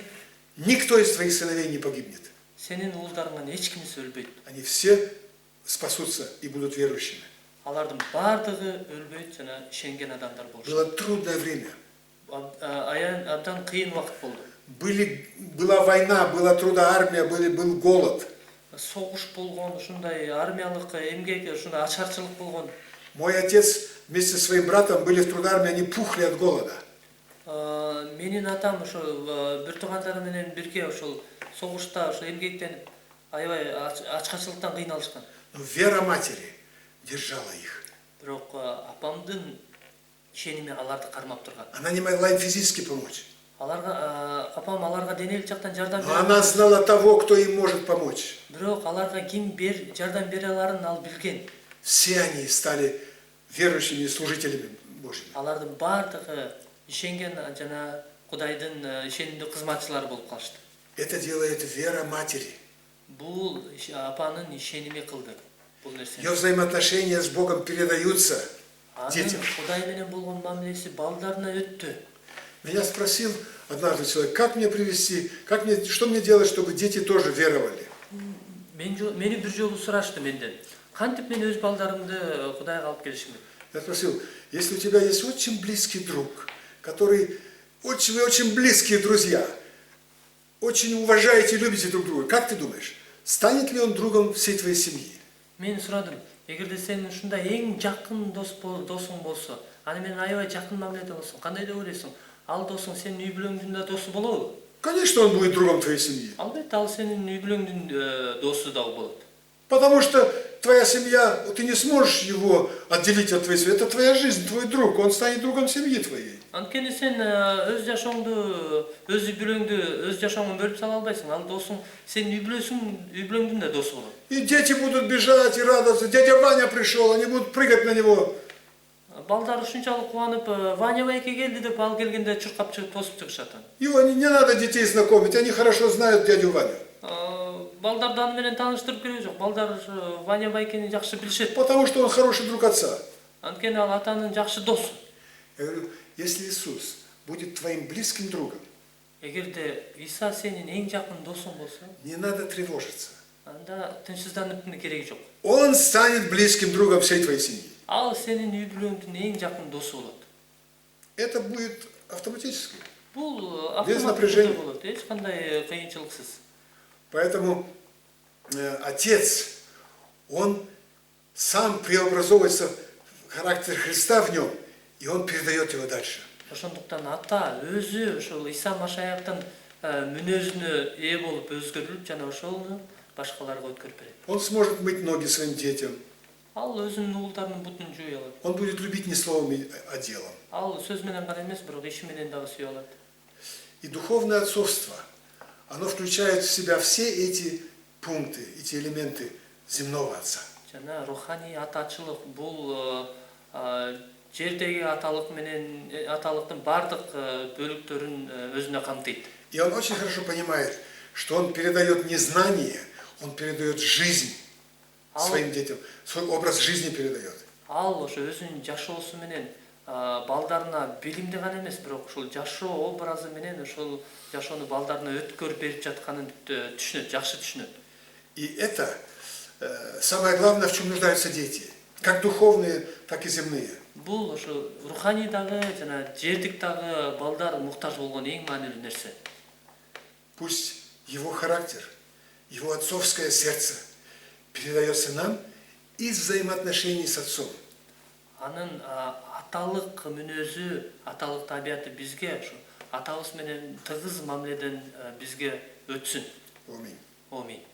никто из твоих сыновей не погибнет. Сенин уулдарыңан эч кимиси өлбөйт. Они все спасутся и будут верующими. Алардын бардыгы өлбөйт жана ишенген адамдар болушат. Было трудное время. Абдан кыйын убакыт болду. Была война, была трудная армия, был голод. Согуш болгон, ушундай армиялык эмгек, ушундай ачарчылык болгон. Мой отец вместе со своим братом были в трудной армии, они пухли от голода. Менин атам ошо бир туугандары менен бирге ошол согушта ошо эмгектенип аябай ачкачылыктан кыйналышкан. Но вера матери держала их. Бирок апамдын ишеними аларды кармап турган. Она не могла им физически помочь. Апам аларга денелик жактан жардам берет. Но она знала того, кто им может помочь. Бирок аларга ким жардам бере аларын ал билген. Все они стали верующими служителями Божьими. Алардын бардыгы ишенген жана Кудайдын ишенимдүү кызматчылары болуп калышты. Это делает вера матери. Бул апанын ишеними кылды бул нерсе. Ее взаимоотношения с Богом передаются детям. Кудай менен болгон мамилеси балдарына өттү. Меня спросил однажды человек: как мне привести, что мне делать, чтобы дети тоже веровали? Мени бир жолу сурашты менден. Кантип мен өз балдарымды Кудайга алып келишим керек? Я спросил: если у тебя есть очень близкий друг, который очень близкие друзья, очень уважаете и любите друг друга, как ты думаешь, станет ли он другом всей твоей семьи? Мен сурадым: эгерде сенин ушундай эң жакын досуң болсо, аны менен аябай жакын мамиледе болсоң, кандай деп ойлойсуң? Ал досуң сенин үй бүлөңдүн да досу болобу? Конечно, он будет другом твоей семьи. Албетте, ал сенин үй бүлөңдүн досу дагы болот. Потому что твоя семья, ты не сможешь его отделить от твоей семьи. Это твоя жизнь, твой друг, он станет другом семьи твоей. Анткени сен өз жашооңду, өз үй бүлөңдү, өз жашооңдон бөлүп сала албайсың. Ал досуң сенин үй бүлөңдүн да досу болот. И дети будут бежать и радоваться. Дядя Ваня пришел, они будут прыгать на него. Балдар ушунчалык кубанып, Ваня байке келди деп ал келгенде чуркап чыгып тосуп чыгышат. Его не надо детей знакомить, они хорошо знают дядю Ваню. Балдарды аны менен тааныштырып керек жок. Балдар Ваня байкени жакшы билишет. Потому что он хороший друг отца. Анткени ал атанын жакшы досу. Я говорю, если Иисус будет твоим близким другом, эгерде Иса сенин эң жакын досуң болсо, не надо тревожиться. анда тынчсызданып кереги жок. Он станет близким другом всей твоей семьи. Ал сенин үй бүлөңдүн эң жакын досу болот. Это будет автоматически. Бул Без автоматтуу напряжения. болот, эч кандай кыйынчылыксыз. Поэтому Отец, Он сам преобразовывается в характер Христа в нем, и Он передает его дальше. Ошондуктан ата өзү ошол Иса Машаяктын мүнөзүнө ээ болуп өзгөрүлүп, жана ошону башкаларга өткөрүп берет. Он сможет мыть ноги своим детям. Ал өзүнүн уулдарынын бутун жууй алат. Он будет любить не словом, а делом. Ал сөз менен гана эмес, бирок иши менен дагы сүйө алат. И духовное отцовство, оно включает в себя все эти пункты, эти элементы земного отца. Жана руханий атачылык бул жердеги аталык менен аталыктын бардык бөлүктөрүн өзүнө камтыйт. И он очень хорошо понимает, что он передает не знание, он передает жизнь своим детям, свой образ жизни передает. Ал ошо өзүнүн жашоосу менен балдарына билимди гана эмес, бирок ушул жашоо образы менен ошол жашоону балдарына өткөрүп берип жатканын түшүнөт, жакшы түшүнөт. И это самое главное, в чем нуждаются дети, как духовные, так и земные. Бул ошо руханий дагы жана жердик дагы балдар муктаж болгон эң маанилүү нерсе. Пусть его характер, его отцовское сердце передается нам из взаимоотношений с отцом. Анын аталык мүнөзү, аталык табияты бизге ошо атабыз менен тыгыз мамиледен бизге өтсүн. Аминь. Аминь.